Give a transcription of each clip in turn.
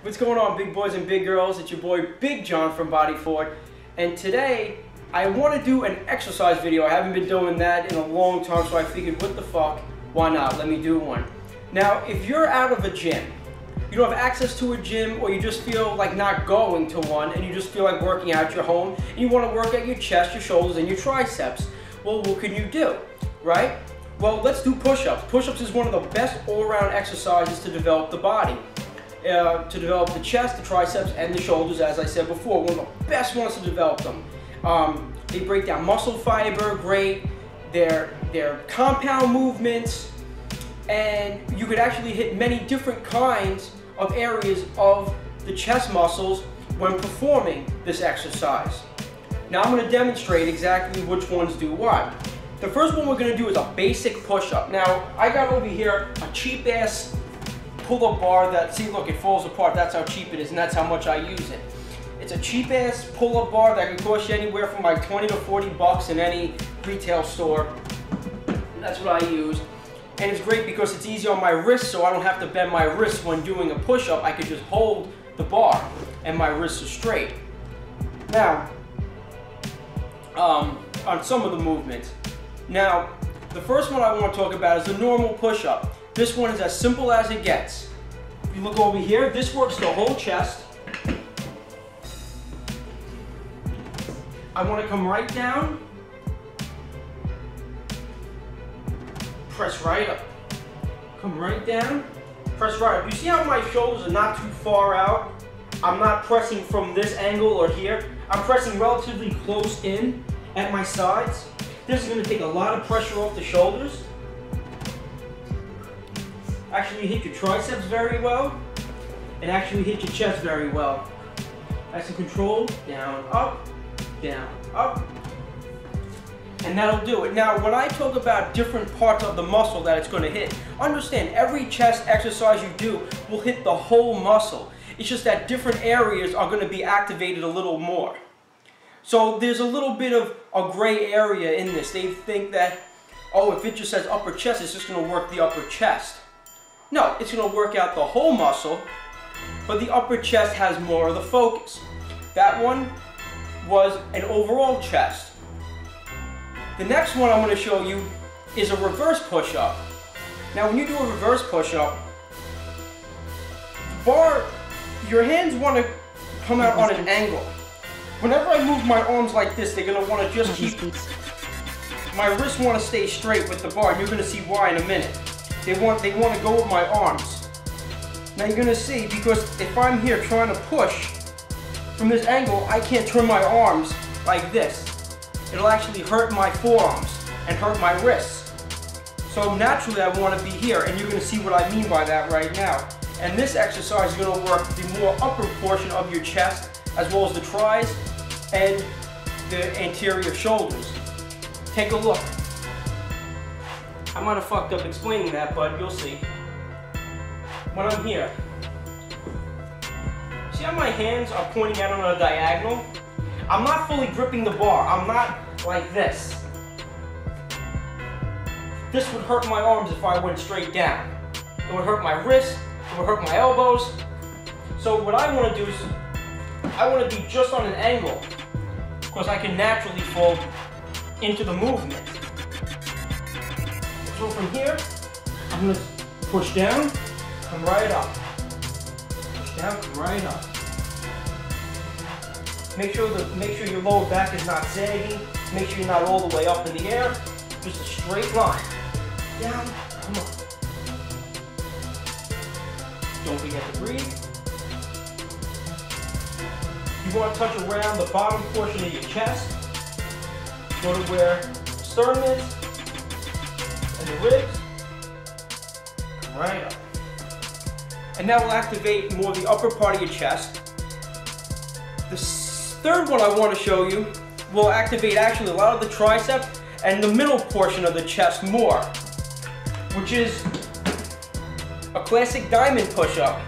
What's going on, big boys and big girls? It's your boy Big John from Bodyforward, and today I want to do an exercise video. I haven't been doing that in a long time, so I figured, what the fuck, why not? Let me do one. Now, if you're out of a gym, you don't have access to a gym, or you just feel like not going to one, and you just feel like working out at your home, and you want to work out your chest, your shoulders, and your triceps, well, what can you do, right? Well, let's do push-ups. Push-ups is one of the best all-around exercises to develop the body. To develop the chest, the triceps, and the shoulders, as I said before. One of the best ones to develop them. They break down muscle fiber, great. They're compound movements, and you could actually hit many different kinds of areas of the chest muscles when performing this exercise. Now I'm going to demonstrate exactly which ones do what. The first one we're going to do is a basic push-up. Now, I got over here a cheap-ass pull-up bar that, see, look, it falls apart. That's how cheap it is, and that's how much I use it. It's a cheap-ass pull-up bar that can cost you anywhere from like 20 to 40 bucks in any retail store. And that's what I use. And it's great because it's easy on my wrist, so I don't have to bend my wrist when doing a push-up. I could just hold the bar, and my wrists are straight. Now, on some of the movements. Now, the first one I want to talk about is the normal push-up. This one is as simple as it gets. If you look over here, this works the whole chest. I want to come right down, press right up, come right down, press right up. You see how my shoulders are not too far out? I'm not pressing from this angle or here. I'm pressing relatively close in at my sides. This is going to take a lot of pressure off the shoulders. Actually hit your triceps very well, and actually hit your chest very well. Nice and controlled, down, up, and that'll do it. Now, when I talk about different parts of the muscle that it's going to hit, understand every chest exercise you do will hit the whole muscle. It's just that different areas are going to be activated a little more. So there's a little bit of a gray area in this. They think that, oh, if it just says upper chest, it's just going to work the upper chest. No, it's going to work out the whole muscle, but the upper chest has more of the focus. That one was an overall chest. The next one I'm going to show you is a reverse push-up. Now, when you do a reverse push-up, your hands want to come out on an angle. Whenever I move my arms like this, they're going to want to just keep, my wrists want to stay straight with the bar, and you're going to see why in a minute. They want to go with my arms. Now you're going to see, because if I'm here trying to push from this angle, I can't turn my arms like this. It'll actually hurt my forearms and hurt my wrists. So naturally I want to be here, and you're going to see what I mean by that right now. And this exercise is going to work the more upper portion of your chest, as well as the tris and the anterior shoulders. Take a look. I might have fucked up explaining that, but you'll see. When I'm here, see how my hands are pointing out on a diagonal? I'm not fully gripping the bar. I'm not like this. This would hurt my arms if I went straight down. It would hurt my wrists, it would hurt my elbows. So what I want to do is, I want to be just on an angle, because I can naturally fall into the movement. So from here, I'm going to push down, come right up. Push down, come right up. Make sure your lower back is not sagging. Make sure you're not all the way up in the air. Just a straight line. Down, come up. Don't forget to breathe. You want to touch around the bottom portion of your chest. Go to where the sternum is and the ribs. Come right up. And that will activate more the upper part of your chest. The third one I want to show you will activate actually a lot of the tricep and the middle portion of the chest more, which is a classic diamond push-up.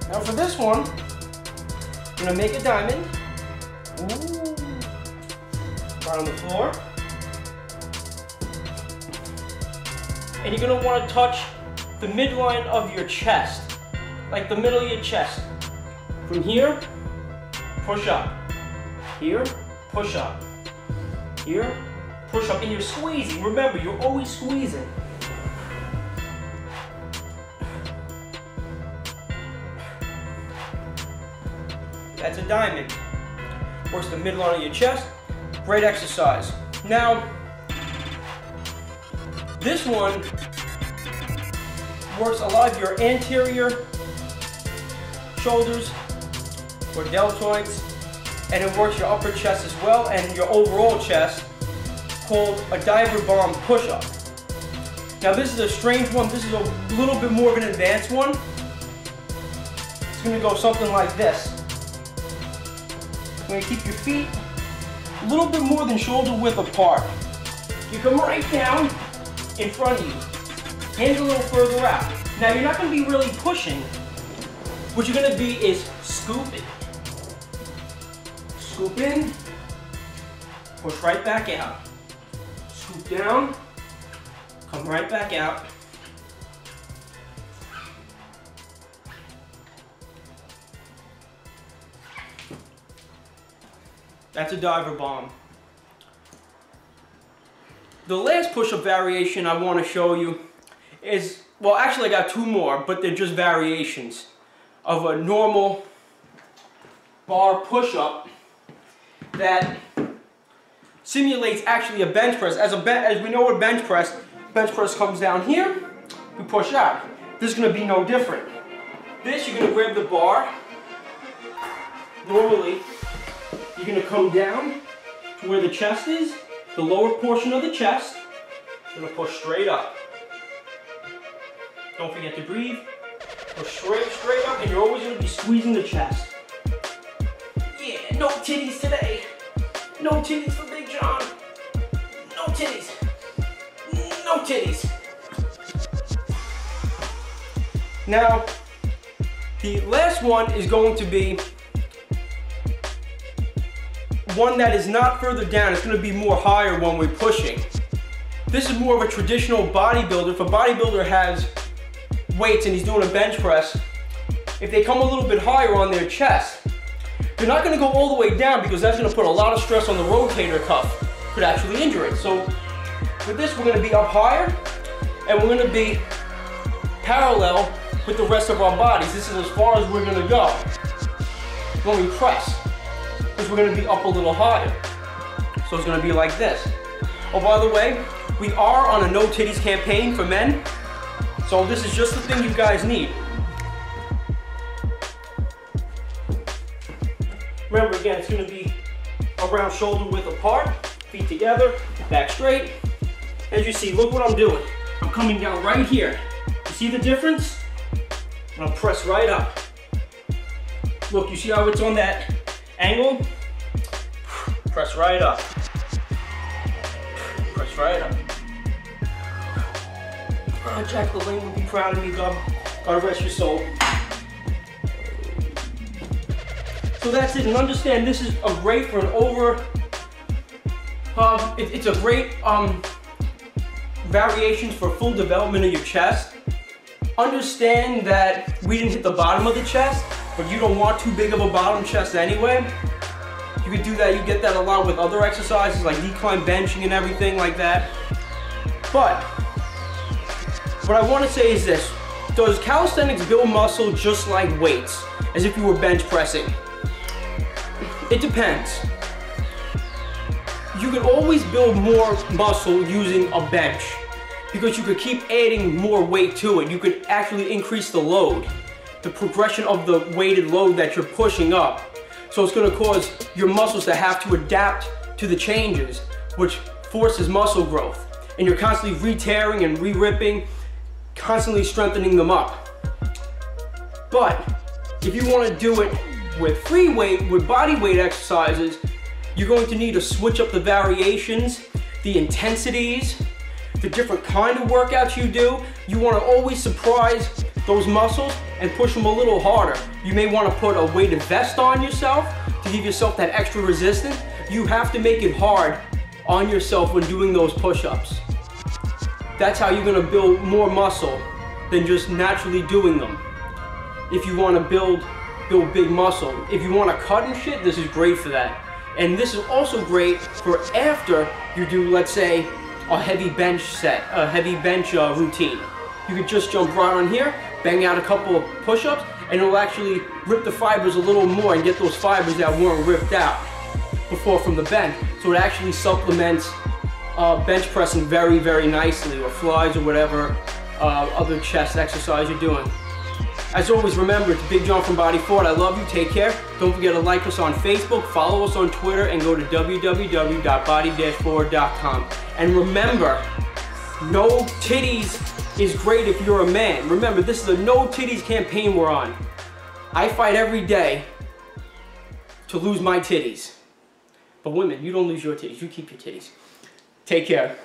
Now for this one, I'm going to make a diamond. Ooh. Right on the floor. And you're going to want to touch the midline of your chest, like the middle of your chest. From here, push up. Here, push up. Here, push up. And you're squeezing. Remember, you're always squeezing. That's a diamond. Works the midline of your chest. Great exercise. Now, this one works a lot of your anterior shoulders or deltoids, and it works your upper chest as well and your overall chest, called a diver bomb push-up. Now this is a strange one. This is a little bit more of an advanced one. It's going to go something like this. You're going to keep your feet a little bit more than shoulder width apart. You come right down in front of you. Hands a little further out. Now you're not going to be really pushing. What you're going to be is scooping. Scoop in, push right back out. Scoop down, come right back out. That's a diver bomb. The last push-up variation I want to show you is, well, actually I got two more, but they're just variations of a normal bar push-up that simulates actually a bench press. As we know with bench press comes down here, we push out. This is going to be no different. This, you're going to grab the bar. Normally, you're going to come down to where the chest is, the lower portion of the chest. You're going to push straight up. Don't forget to breathe. Push straight up, and you're always going to be squeezing the chest. Yeah, no titties today. No titties for Big John. No titties. No titties. Now, the last one is going to be one that is not further down. It's going to be more higher when we're pushing. This is more of a traditional bodybuilder. If a bodybuilder has weights and he's doing a bench press, if they come a little bit higher on their chest, they're not going to go all the way down because that's going to put a lot of stress on the rotator cuff. Could actually injure it. So with this, we're going to be up higher and we're going to be parallel with the rest of our bodies. This is as far as we're going to go when we press, because we're going to be up a little higher. So it's going to be like this. Oh, by the way, we are on a no titties campaign for men. So this is just the thing you guys need. Remember, again, it's going to be around shoulder width apart, feet together, back straight. As you see, look what I'm doing. I'm coming down right here. You see the difference? And I'll press right up. Look, you see how it's on that angle? Press right up. Press right up. Oh, Jack LaLanne would be proud of me, God rest your soul. So that's it, and understand this is a great for an it's a great variations for full development of your chest. Understand that we didn't hit the bottom of the chest, but you don't want too big of a bottom chest anyway. You could do that, you get that a lot with other exercises like decline benching and everything like that. But what I want to say is this: does calisthenics build muscle just like weights, as if you were bench pressing? It depends. You can always build more muscle using a bench because you could keep adding more weight to it. You could actually increase the load, the progression of the weighted load that you're pushing up. So it's going to cause your muscles to have to adapt to the changes, which forces muscle growth. And you're constantly re-tearing and re-ripping, constantly strengthening them up. But if you want to do it with free weight, with body weight exercises, you're going to need to switch up the variations, the intensities, the different kind of workouts you do. You want to always surprise those muscles and push them a little harder. You may want to put a weighted vest on yourself to give yourself that extra resistance. You have to make it hard on yourself when doing those push-ups. That's how you're going to build more muscle than just naturally doing them. If you want to build big muscle. If you want to cut and shit, this is great for that. And this is also great for after you do, let's say, a heavy bench set, a heavy bench routine. You could just jump right on here, bang out a couple of push-ups, and it'll actually rip the fibers a little more and get those fibers that weren't ripped out before from the bench. So it actually supplements bench pressing very, very nicely, or flies, or whatever other chest exercise you're doing. As always, remember, it's Big John from Bodyforward. I love you. Take care. Don't forget to like us on Facebook, follow us on Twitter, and go to www.body-forward.com. And remember, no titties is great if you're a man. Remember, this is a no titties campaign we're on. I fight every day to lose my titties. But women, you don't lose your titties. You keep your titties. Take care.